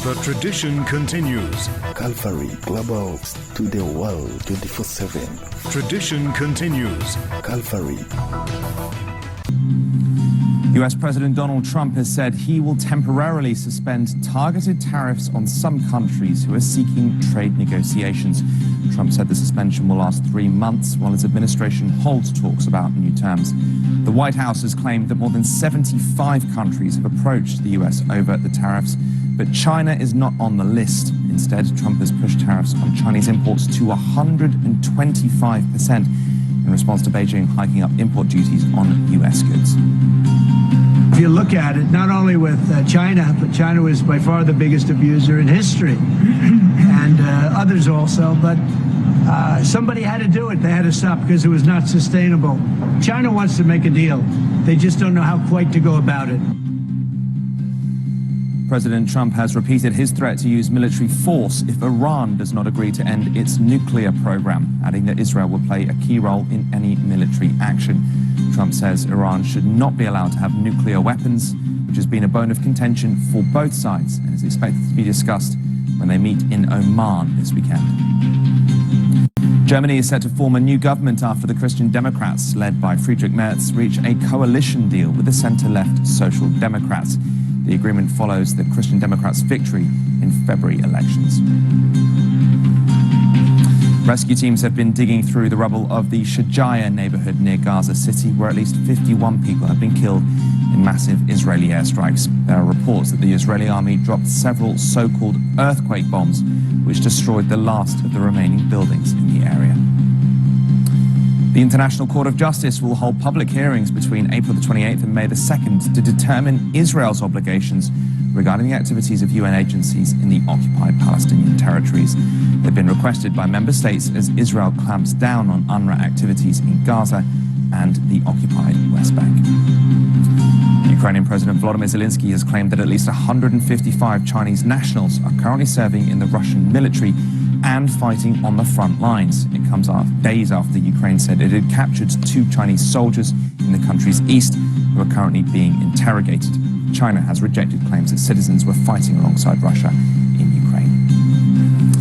The tradition continues. Calvary Global to the world 24/7. Tradition continues. Calvary. US President Donald Trump has said he will temporarily suspend targeted tariffs on some countries who are seeking trade negotiations. Trump said the suspension will last 3 months while his administration holds talks about new terms. The White House has claimed that more than 75 countries have approached the US over the tariffs, but China is not on the list. Instead, Trump has pushed tariffs on Chinese imports to 125% in response to Beijing hiking up import duties on US goods. If you look at it, not only with China, but China was by far the biggest abuser in history, and others also, but somebody had to do it. They had to stop because it was not sustainable. China wants to make a deal. They just don't know how quite to go about it. President Trump has repeated his threat to use military force if Iran does not agree to end its nuclear program, adding that Israel will play a key role in any military action. Trump says Iran should not be allowed to have nuclear weapons, which has been a bone of contention for both sides and is expected to be discussed when they meet in Oman this weekend. Germany is set to form a new government after the Christian Democrats, led by Friedrich Merz, reach a coalition deal with the centre-left Social Democrats. The agreement follows the Christian Democrats' victory in February elections. Rescue teams have been digging through the rubble of the Shajaya neighborhood near Gaza City, where at least 51 people have been killed in massive Israeli airstrikes. There are reports that the Israeli army dropped several so-called earthquake bombs, which destroyed the last of the remaining buildings in the area. The International Court of Justice will hold public hearings between April the 28th and May the 2nd to determine Israel's obligations regarding the activities of UN agencies in the occupied Palestinian territories. They've been requested by member states as Israel clamps down on UNRWA activities in Gaza and the occupied West Bank. Ukrainian President Volodymyr Zelensky has claimed that at least 155 Chinese nationals are currently serving in the Russian military and fighting on the front lines. It comes days after Ukraine said it had captured 2 Chinese soldiers in the country's east who are currently being interrogated. China has rejected claims that citizens were fighting alongside Russia